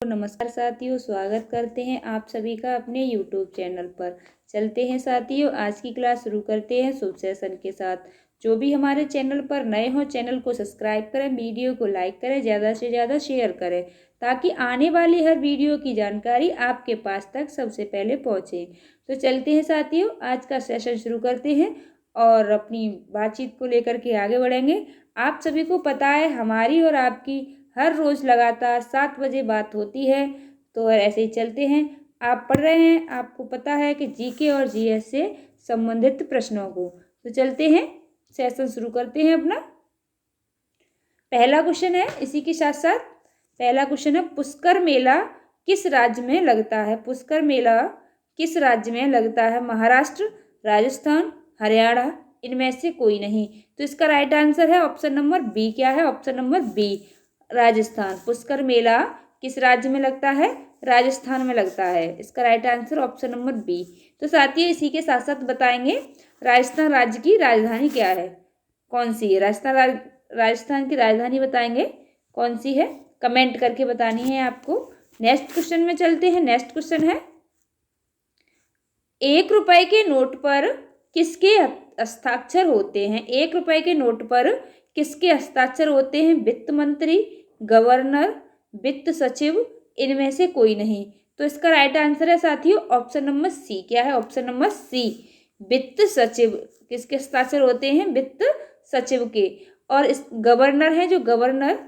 नमस्कार साथियों, स्वागत करते हैं आप सभी का अपने यूट्यूब चैनल पर। चलते हैं साथियों, आज की क्लास शुरू करते हैं शुभ सेशन के साथ। जो भी हमारे चैनल पर नए हो, चैनल को सब्सक्राइब करें, वीडियो को लाइक करें, ज़्यादा से ज़्यादा शेयर करें ताकि आने वाली हर वीडियो की जानकारी आपके पास तक सबसे पहले पहुँचे। तो चलते हैं साथियों, आज का सेशन शुरू करते हैं और अपनी बातचीत को लेकर के आगे बढ़ेंगे। आप सभी को पता है, हमारी और आपकी हर रोज़ लगातार 7 बजे बात होती है। तो ऐसे ही चलते हैं। आप पढ़ रहे हैं, आपको पता है कि जीके और जीएस से संबंधित प्रश्नों को। तो चलते हैं, सेशन शुरू करते हैं अपना। पहला क्वेश्चन है, इसी के साथ साथ पहला क्वेश्चन है, पुष्कर मेला किस राज्य में लगता है? पुष्कर मेला किस राज्य में लगता है? महाराष्ट्र, राजस्थान, हरियाणा, इनमें से कोई नहीं। तो इसका राइट आंसर है ऑप्शन नंबर बी। क्या है? Option number B, Rajasthan. Pushkar मेला किस राज्य में लगता है? राजस्थान में लगता है। इसका right answer option number B. तो साथियों, इसी के साथ साथ बताएंगे राजस्थान राज्य की राजधानी क्या है, कौन सी है? राजस्थान की राजधानी बताएंगे कौन सी है, कमेंट करके बतानी है आपको। नेक्स्ट क्वेश्चन में चलते हैं। नेक्स्ट क्वेश्चन है, 1 रुपए के नोट पर किसके हस्ताक्षर होते हैं? 1 रुपए के नोट पर किसके हस्ताक्षर होते हैं? वित्त मंत्री, गवर्नर, वित्त सचिव, इनमें से कोई नहीं। तो इसका राइट आंसर है साथियों ऑप्शन नंबर सी। क्या है? ऑप्शन नंबर सी, वित्त सचिव। किसके हस्ताक्षर होते हैं? वित्त सचिव के। और इस गवर्नर है, जो गवर्नर,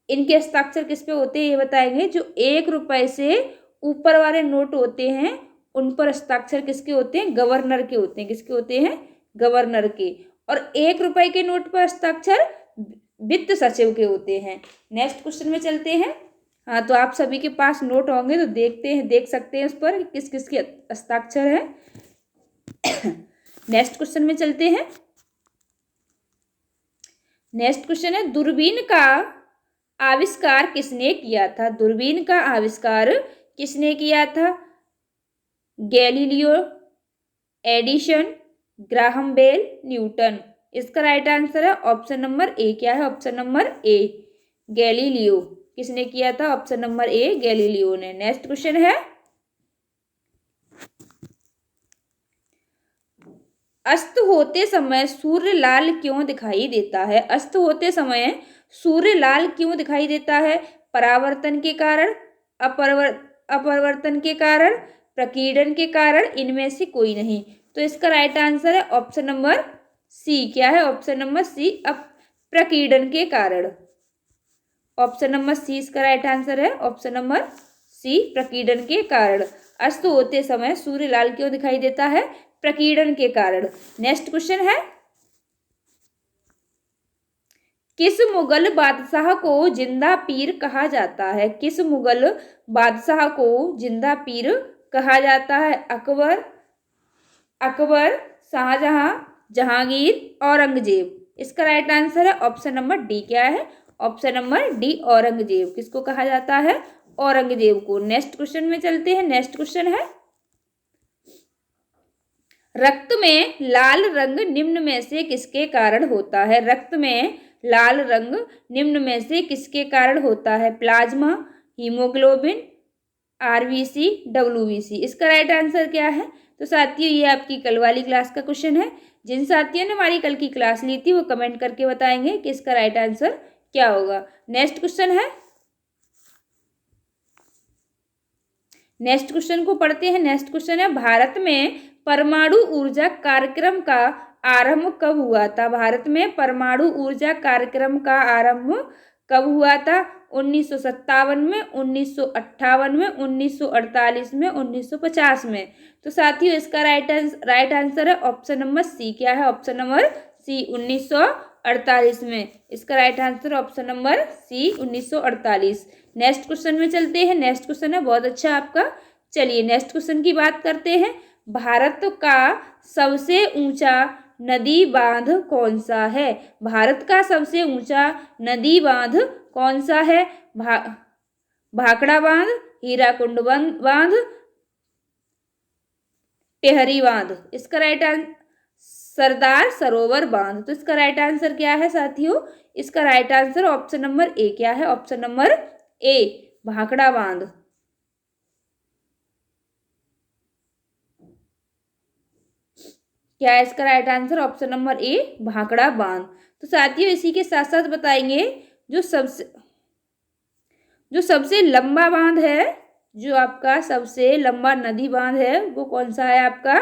इनके हस्ताक्षर किस पे होते हैं ये बताएंगे। जो 1 रुपए से ऊपर वाले नोट होते हैं उन पर हस्ताक्षर किसके होते हैं? गवर्नर के होते हैं। किसके होते हैं? गवर्नर के। और 1 रुपए के नोट पर हस्ताक्षर वित्त सचिव के होते हैं। नेक्स्ट क्वेश्चन में चलते हैं। हाँ, तो आप सभी के पास नोट होंगे तो देख सकते हैं उस पर किस किस के हस्ताक्षर है। नेक्स्ट क्वेश्चन में चलते हैं। नेक्स्ट क्वेश्चन है, दूरबीन का आविष्कार किसने किया था? दूरबीन का आविष्कार किसने किया था? Galileo, Edison, Graham Bell, Newton. इसका राइट आंसर है ऑप्शन नंबर ए। क्या है? Option number A, Galileo. किसने किया था? ऑप्शन नंबर ए, गैलीलियो ने। नेक्स्ट क्वेश्चन है, अस्त होते समय सूर्य लाल क्यों दिखाई देता है? अस्त होते समय सूर्य लाल क्यों दिखाई देता है? परावर्तन के कारण, अपवर्तन के कारण, प्रकीर्णन के कारण, इनमें से कोई नहीं। तो इसका राइट आंसर है ऑप्शन नंबर सी। क्या है? ऑप्शन नंबर सी, प्रकीर्णन के कारण। ऑप्शन नंबर सी इसका राइट आंसर है। ऑप्शन नंबर सी, प्रकीर्णन के कारण। अस्त होते समय सूर्य लाल क्यों दिखाई देता है? प्रकीर्णन के कारण। नेक्स्ट क्वेश्चन है, किस मुगल बादशाह को जिंदा पीर कहा जाता है? किस मुगल बादशाह को जिंदा पीर कहा जाता है? अकबर, शाहजहां, जहांगीर, औरंगजेब। इसका राइट आंसर है ऑप्शन नंबर डी। क्या है? Option number D, Aurangzeb. किसको कहा जाता है? औरंगजेब को। नेक्स्ट क्वेश्चन में चलते हैं। नेक्स्ट क्वेश्चन है, रक्त में लाल रंग निम्न में से किसके कारण होता है? रक्त में लाल रंग निम्न में से किसके कारण होता है? Plasma, haemoglobin, RBC, WBC. इसका राइट आंसर क्या है? तो साथियों, ये आपकी कल वाली क्लास का क्वेश्चन है। जिन साथियों ने हमारी कल की क्लास ली थी वो कमेंट करके बताएंगे कि इसका राइट आंसर क्या होगा। नेक्स्ट क्वेश्चन है, नेक्स्ट क्वेश्चन को पढ़ते हैं। नेक्स्ट क्वेश्चन है, भारत में परमाणु ऊर्जा कार्यक्रम का आरंभ कब हुआ था? भारत में परमाणु ऊर्जा कार्यक्रम का आरंभ कब हुआ था? 1957 में, 1958 में, 1948 में, 1950 में। तो साथियों, इसका राइट आंसर है ऑप्शन नंबर सी। क्या है? ऑप्शन नंबर सी, 1948 में। इसका right answer option number C, 1948। Next question में चलते हैं। नेक्स्ट क्वेश्चन है बहुत अच्छा आपका। चलिए नेक्स्ट क्वेश्चन की बात करते हैं। भारत का सबसे ऊंचा नदी बांध कौन सा है? भारत का सबसे ऊंचा नदी बांध कौन सा है? भाखड़ा बांध, हीराकुंड बांध, टेहरी बांध। इसका राइट आंसर सरदार सरोवर बांध। तो इसका राइट आंसर क्या है साथियों? इसका right answer option number A. क्या है? ऑप्शन नंबर ए, भाखड़ा बांध। क्या है इसका राइट आंसर? ऑप्शन नंबर ए, भाखड़ा बांध। तो साथियों इसी के साथ साथ बताएंगे जो सबसे लंबा बांध है, जो आपका सबसे लंबा नदी बांध है, वो कौन सा है आपका?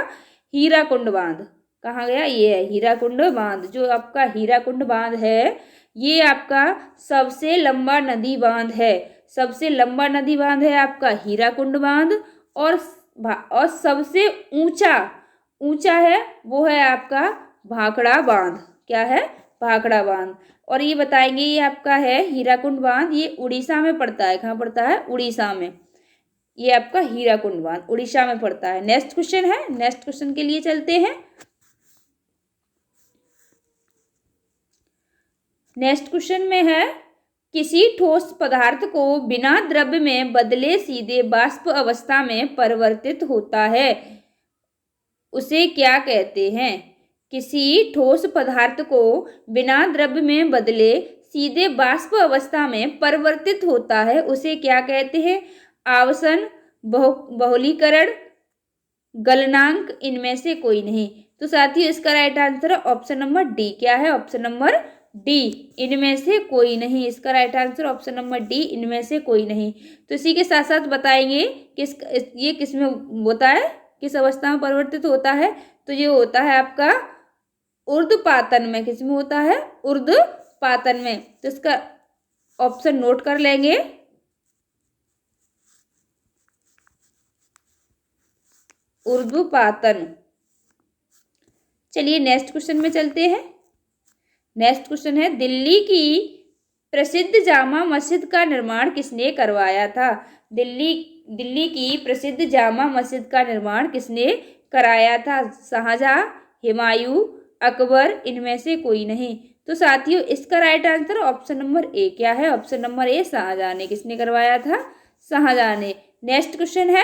हीराकुंड बांध। कहाँ गया? ये है हीराकुंड बांध। जो आपका हीराकुंड बांध है, ये आपका सबसे लंबा नदी बांध है। सबसे लंबा नदी बांध है आपका हीराकुंड बांध। और सबसे ऊंचा ऊंचा है वो है आपका भाखड़ा बांध। क्या है? भाखड़ा बांध। और ये बताएंगे, ये आपका है हीराकुंड बांध, ये उड़ीसा में पड़ता है। कहाँ पड़ता है? उड़ीसा में। ये आपका हीराकुंड बांध उड़ीसा में पड़ता है। नेक्स्ट क्वेश्चन है, नेक्स्ट क्वेश्चन के लिए चलते हैं। नेक्स्ट क्वेश्चन में है, किसी ठोस पदार्थ को बिना द्रव्य में बदले सीधे वाष्प अवस्था में परिवर्तित होता है, उसे क्या कहते हैं? किसी ठोस पदार्थ को बिना द्रव्य में बदले सीधे वाष्प अवस्था में परिवर्तित होता है, उसे क्या कहते हैं? आवर्षण, बहुलीकरण, गलनांक, इनमें से कोई नहीं। तो साथियों इसका राइट आंसर है ऑप्शन नंबर डी। क्या है? ऑप्शन नंबर डी, इनमें से कोई नहीं। इसका right answer option number D, इनमें से कोई नहीं। तो इसी के साथ साथ बताएंगे ये किस में होता है, किस अवस्था में परिवर्तित होता है? तो ये होता है आपका ऊर्ध्वपातन में। किस में होता है? ऊर्ध्वपातन में। तो इसका ऑप्शन नोट कर लेंगे। ऊर्ध्वपातन। चलिए नेक्स्ट क्वेश्चन में चलते हैं। नेक्स्ट क्वेश्चन है, दिल्ली की प्रसिद्ध जामा मस्जिद का निर्माण किसने करवाया था? दिल्ली की प्रसिद्ध जामा मस्जिद का निर्माण किसने कराया था? शाहजहां, हुमायूं, अकबर, इनमें से कोई नहीं। तो साथियों इसका right answer option number A. क्या है? ऑप्शन नंबर ए, शाहजहां ने। किसने करवाया था? शाहजहां ने। नेक्स्ट क्वेश्चन है,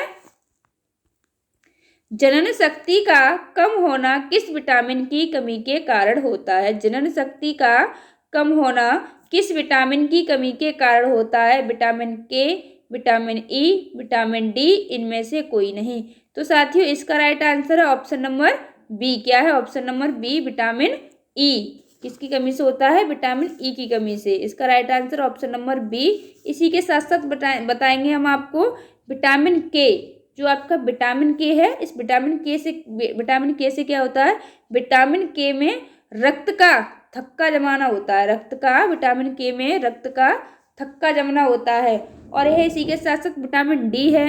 जनन शक्ति का कम होना किस विटामिन की कमी के कारण होता है? जनन शक्ति का कम होना किस विटामिन की कमी के कारण होता है? विटामिन के, विटामिन ई, विटामिन डी, इनमें से कोई नहीं। तो साथियों इसका राइट आंसर है ऑप्शन नंबर बी। क्या है? Option number B, vitamin E. किसकी कमी से होता है? विटामिन ई की कमी से। इसका right answer option number B. इसी के साथ साथ बताएंगे हम आपको विटामिन के। जो आपका विटामिन के है, इस विटामिन के से क्या होता है? विटामिन के में रक्त का थक्का जमाना होता है। विटामिन के में रक्त का थक्का जमना होता है। और यह इसी के साथ साथ विटामिन डी है।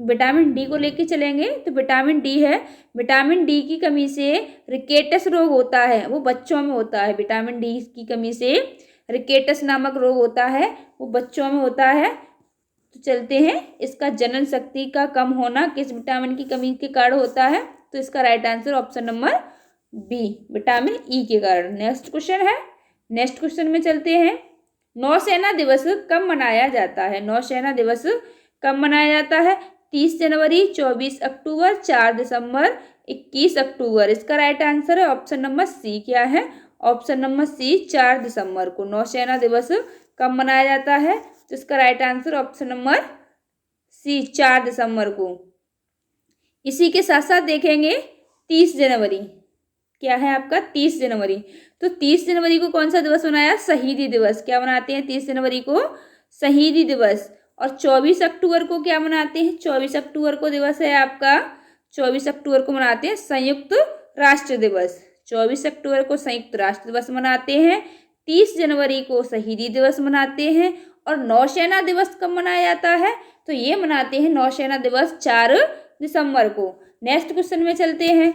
विटामिन डी को लेके चलेंगे तो विटामिन डी है, विटामिन डी की कमी से रिकेटस रोग होता है, वो बच्चों में होता है। विटामिन डी की कमी से रिकेटस नामक रोग होता है, वो बच्चों में होता है। तो चलते हैं, इसका जनन शक्ति का कम होना किस विटामिन की कमी के कारण होता है? तो इसका right answer option number B, vitamin E के कारण। नेक्स्ट क्वेश्चन है, नेक्स्ट क्वेश्चन में चलते हैं। नौसेना दिवस कब मनाया जाता है? नौसेना दिवस कब मनाया जाता है? 30 जनवरी, 24 अक्टूबर, 4 दिसंबर, 21 अक्टूबर। इसका राइट आंसर है ऑप्शन नंबर सी। क्या है? ऑप्शन नंबर सी, 4 दिसंबर को नौसेना दिवस कब मनाया जाता है? तो इसका right answer option number C, 4 दिसंबर को। इसी के साथ साथ देखेंगे 30 जनवरी। क्या है आपका? 30 जनवरी। तो 30 जनवरी को कौन सा दिवस मनाया? शहीदी दिवस। क्या मनाते हैं 30 जनवरी को? शहीदी दिवस। और 24 अक्टूबर को क्या मनाते हैं? 24 अक्टूबर को दिवस है आपका, 24 अक्टूबर को मनाते हैं संयुक्त राष्ट्र दिवस। 24 अक्टूबर को संयुक्त राष्ट्र दिवस मनाते हैं, 30 जनवरी को शहीदी दिवस मनाते हैं। और नौसेना दिवस कब मनाया जाता है? तो ये मनाते हैं नौसेना दिवस 4 दिसंबर को। नेक्स्ट क्वेश्चन में चलते हैं।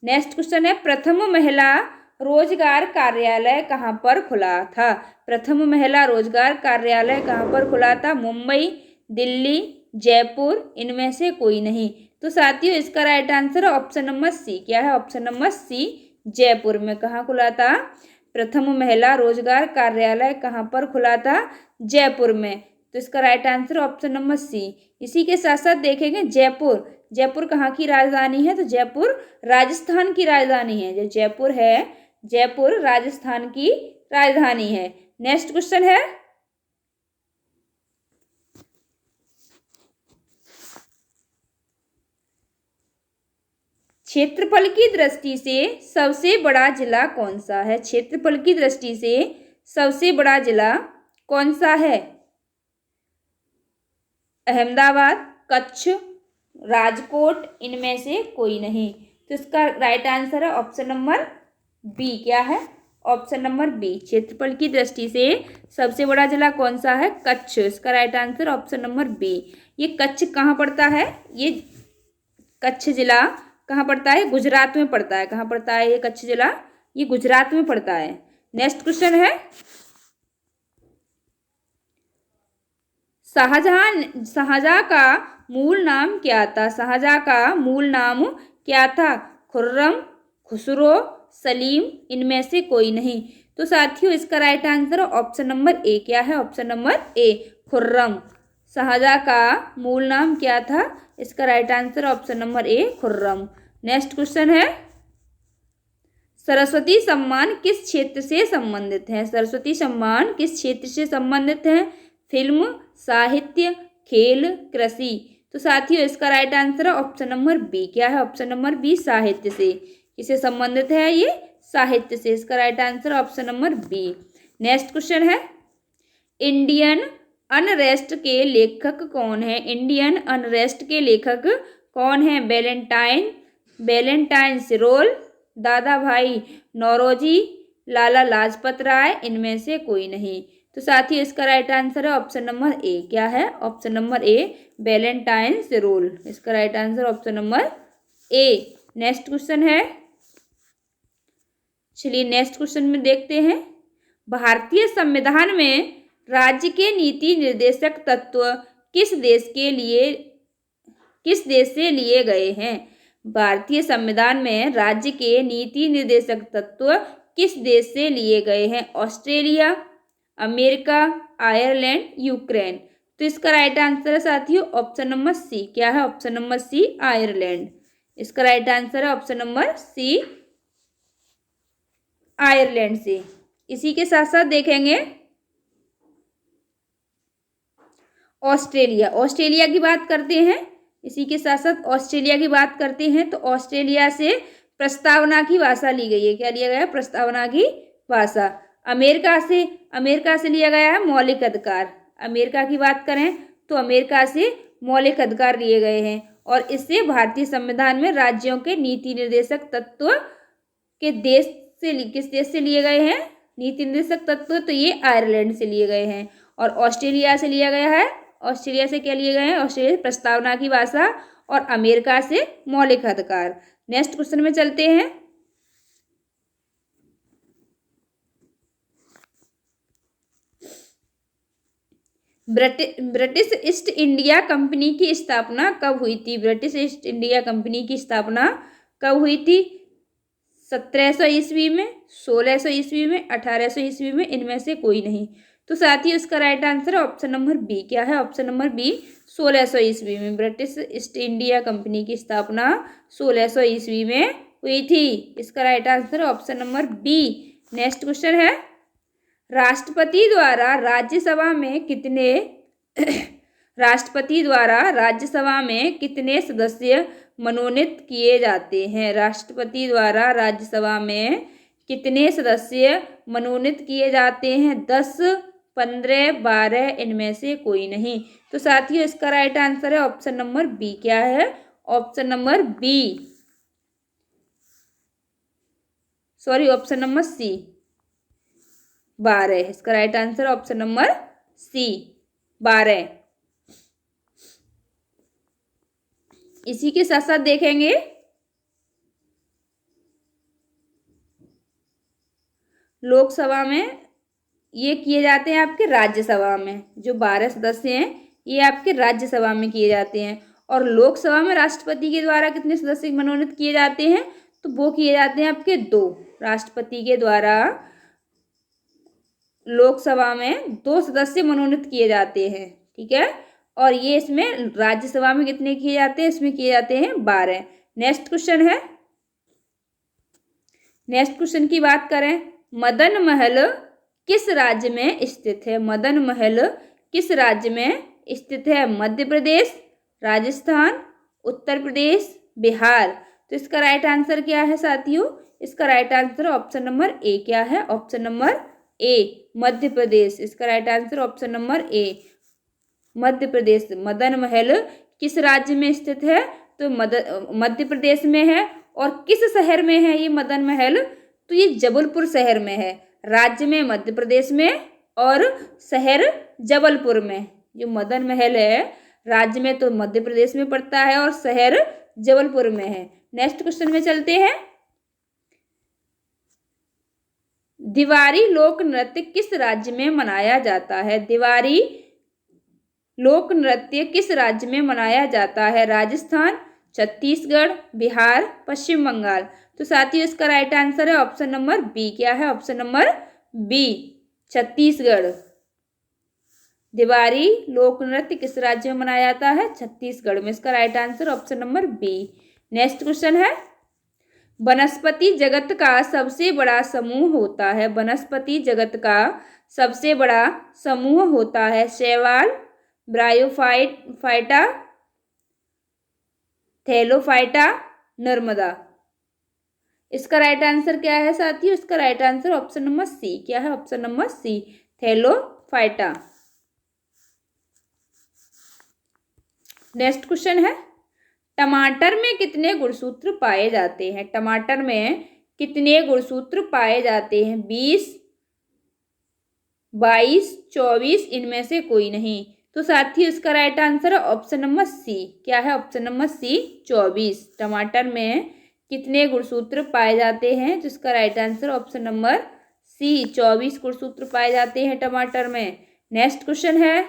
नेक्स्ट क्वेश्चन है, प्रथम महिला रोजगार कार्यालय कहाँ पर खुला था? प्रथम महिला रोजगार कार्यालय कहाँ पर खुला था? मुंबई, दिल्ली, जयपुर, इनमें से कोई नहीं। तो साथियों इसका राइट आंसर है ऑप्शन नंबर सी। क्या है? ऑप्शन नंबर सी, जयपुर में। कहाँ खुला था? प्रथम महिला रोजगार कार्यालय कहाँ पर खुला था? जयपुर में। तो इसका right answer option number C. इसी के साथ साथ देखेंगे जयपुर। जयपुर कहाँ की राजधानी है? तो जयपुर राजस्थान की राजधानी है। जो जयपुर है, जयपुर राजस्थान की राजधानी है। नेक्स्ट क्वेश्चन है, क्षेत्रफल की दृष्टि से सबसे बड़ा जिला कौन सा है? क्षेत्रफल की दृष्टि से सबसे बड़ा जिला कौन सा है? अहमदाबाद, कच्छ, राजकोट, इनमें से कोई नहीं। तो इसका राइट आंसर है ऑप्शन नंबर बी। क्या है? Option number B. क्षेत्रफल की दृष्टि से सबसे बड़ा जिला कौन सा है? कच्छ। इसका right answer option number B. ये कच्छ कहाँ पड़ता है? ये कच्छ जिला कहाँ पड़ता है? गुजरात में पड़ता है। कहाँ पड़ता है ये कच्छ जिला? ये गुजरात में पड़ता है। नेक्स्ट क्वेश्चन है, शाहजहां का मूल नाम क्या था? शाहजहां का मूल नाम क्या था? खुर्रम, खुसरो, सलीम, इनमें से कोई नहीं। तो साथियों इसका right answer option number A. क्या है? ऑप्शन नंबर ए, खुर्रम। शाहजहां का मूल नाम क्या था? इसका राइट आंसर ऑप्शन नंबर ए, खुर्रम। नेक्स्ट क्वेश्चन है, सरस्वती सम्मान किस क्षेत्र से संबंधित है? सरस्वती सम्मान किस क्षेत्र से संबंधित है? फिल्म, साहित्य, खेल, कृषि। तो साथियों इसका राइट आंसर है ऑप्शन नंबर बी। क्या है? ऑप्शन नंबर बी, साहित्य से। किससे संबंधित है ये? साहित्य से। इसका right answer option number B. Next question है, इंडियन अनरेस्ट के लेखक कौन है? इंडियन अनरेस्ट के लेखक कौन है? वैलेंटाइन रोल, दादा भाई नौरोजी, लाला लाजपत राय, इनमें से कोई नहीं। तो साथियों इसका राइट आंसर है ऑप्शन नंबर ए। क्या है? ऑप्शन नंबर ए, वैलेंटाइन रोल। इसका right answer option number A. Next question है, चलिए नेक्स्ट क्वेश्चन में देखते हैं, भारतीय संविधान में राज्य के नीति निर्देशक तत्व किस देश से लिए गए हैं? भारतीय संविधान में राज्य के नीति निर्देशक तत्व किस देश से लिए गए हैं? Australia, America, Ireland, Ukraine. तो इसका राइट आंसर है साथियों ऑप्शन नंबर सी। क्या है? Option number C, Ireland. इसका राइट आंसर है ऑप्शन नंबर सी, आयरलैंड से। इसी के साथ साथ देखेंगे ऑस्ट्रेलिया। ऑस्ट्रेलिया की बात करते हैं, इसी के साथ साथ ऑस्ट्रेलिया की बात करते हैं। तो ऑस्ट्रेलिया से प्रस्तावना की भाषा ली गई है। क्या लिया गया है? प्रस्तावना की भाषा। अमेरिका से लिया गया है मौलिक अधिकार। अमेरिका की बात करें तो अमेरिका से मौलिक अधिकार लिए गए हैं। और इससे भारतीय संविधान में राज्यों के नीति निर्देशक तत्व के किस देश से लिए गए हैं नीति निर्देशक तत्व? तो ये आयरलैंड से लिए गए हैं। और ऑस्ट्रेलिया से लिया गया है, ऑस्ट्रेलिया से क्या लिए गए हैं? ऑस्ट्रेलिया से प्रस्तावना की भाषा और अमेरिका से मौलिक अधिकार। नेक्स्ट क्वेश्चन में चलते हैं, ब्रिटिश ईस्ट इंडिया कंपनी की स्थापना कब हुई थी? ब्रिटिश ईस्ट इंडिया कंपनी की स्थापना कब हुई थी? 1700 ईस्वी में, 1600 ईस्वी में, 1800 ईस्वी में, इनमें से कोई नहीं। तो साथियों इसका राइट आंसर है ऑप्शन नंबर बी। क्या है? ऑप्शन नंबर बी, 1600 ईस्वी में। ब्रिटिश ईस्ट इंडिया कंपनी की स्थापना 1600 ईस्वी में हुई थी। इसका राइट आंसर है option number B. Next question है, राष्ट्रपति द्वारा राज्यसभा में कितने सदस्य मनोनीत किए जाते हैं? राष्ट्रपति द्वारा राज्यसभा में कितने सदस्य मनोनीत किए जाते हैं? 10, 15, 12, इनमें से कोई नहीं। तो साथियों इसका राइट आंसर है ऑप्शन नंबर बी। क्या है? Option number B, sorry option number C, 12। इसका right answer option number C, 12। इसी के साथ साथ देखेंगे लोकसभा में ये किए जाते हैं आपके राज्यसभा में। जो 12 सदस्य हैं ये आपके राज्यसभा में किए जाते हैं। और लोकसभा में राष्ट्रपति के द्वारा कितने सदस्य मनोनीत किए जाते हैं? तो वो किए जाते हैं आपके 2। राष्ट्रपति के द्वारा लोकसभा में 2 सदस्य मनोनीत किए जाते हैं। ठीक है। और ये इसमें राज्यसभा में कितने किए जाते हैं? इसमें किए जाते हैं 12। नेक्स्ट क्वेश्चन है, नेक्स्ट क्वेश्चन की बात करें, मदन महल किस राज्य में स्थित है? मदन महल किस राज्य में स्थित है? मध्य प्रदेश, राजस्थान, उत्तर प्रदेश, बिहार। तो इसका राइट आंसर क्या है साथियों? इसका right answer option number A क्या है? Option number A, Madhya Pradesh. इसका right answer option number A, Madhya Pradesh. Madan Mahal किस राज्य में स्थित है? तो मध्य प्रदेश में है। और किस शहर में है ये मदन महल? तो ये जबलपुर शहर में है। राज्य में मध्य प्रदेश में और शहर जबलपुर में। जो मदन महल है राज्य में तो मध्य प्रदेश में पड़ता है और शहर जबलपुर में है। नेक्स्ट क्वेश्चन में चलते हैं। दिवारी लोक नृत्य किस राज्य में मनाया जाता है? दिवारी लोक नृत्य किस राज्य में मनाया जाता है? राजस्थान, छत्तीसगढ़, बिहार, पश्चिम बंगाल। तो साथियों इसका राइट आंसर है ऑप्शन नंबर बी क्या है? Option number B, Chhattisgarh. Diwari लोक नृत्य किस राज्य में मनाया जाता है? छत्तीसगढ़ में। इसका right answer option number B. Next question है। वनस्पति जगत का सबसे बड़ा समूह होता है। वनस्पति जगत का सबसे बड़ा समूह होता है। शैवाल, ब्रायोफाइटा, थैलोफाइटा, नर्मदा। इसका राइट आंसर क्या है साथियों? इसका right answer option number C क्या है? Option number C, thallophyta. Next question है। टमाटर में कितने गुणसूत्र पाए जाते हैं? टमाटर में कितने गुणसूत्र पाए जाते हैं? 20, 22, 24, इनमें से कोई नहीं। तो साथियों इसका राइट आंसर है ऑप्शन नंबर सी क्या है? Option number C, 24। टमाटर में कितने गुणसूत्र पाए जाते हैं? तो इसका right answer option number C, 24 गुणसूत्र पाए जाते हैं टमाटर में। नेक्स्ट क्वेश्चन है।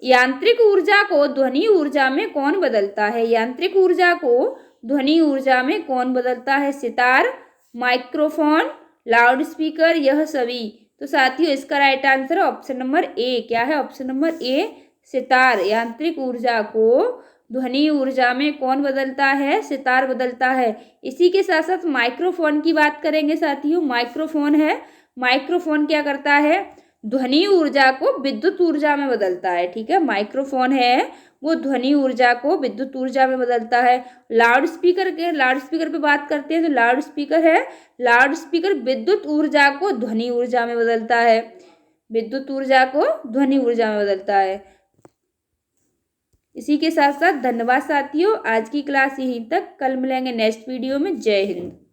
यांत्रिक ऊर्जा को ध्वनि ऊर्जा में कौन बदलता है? यांत्रिक ऊर्जा को ध्वनि ऊर्जा में कौन बदलता है? सितार, माइक्रोफोन, लाउड स्पीकर, यह सभी। तो साथियों इसका right answer option number A क्या है? ऑप्शन नंबर ए, सितार। यांत्रिक ऊर्जा को ध्वनि ऊर्जा में कौन बदलता है? सितार बदलता है। इसी के साथ साथ माइक्रोफोन की बात करेंगे साथियों। माइक्रोफोन है, माइक्रोफोन क्या करता है? ध्वनि ऊर्जा को विद्युत ऊर्जा में बदलता है। ठीक है, माइक्रोफोन है वो ध्वनि ऊर्जा को विद्युत ऊर्जा में बदलता है। लाउड स्पीकर पे बात करते हैं तो लाउड स्पीकर है, लाउड स्पीकर विद्युत ऊर्जा को ध्वनि ऊर्जा में बदलता है। विद्युत ऊर्जा को ध्वनि ऊर्जा में बदलता है। इसी के साथ साथ धन्यवाद साथियों। आज की क्लास यहीं तक। कल मिलेंगे नेक्स्ट वीडियो में। जय हिंद।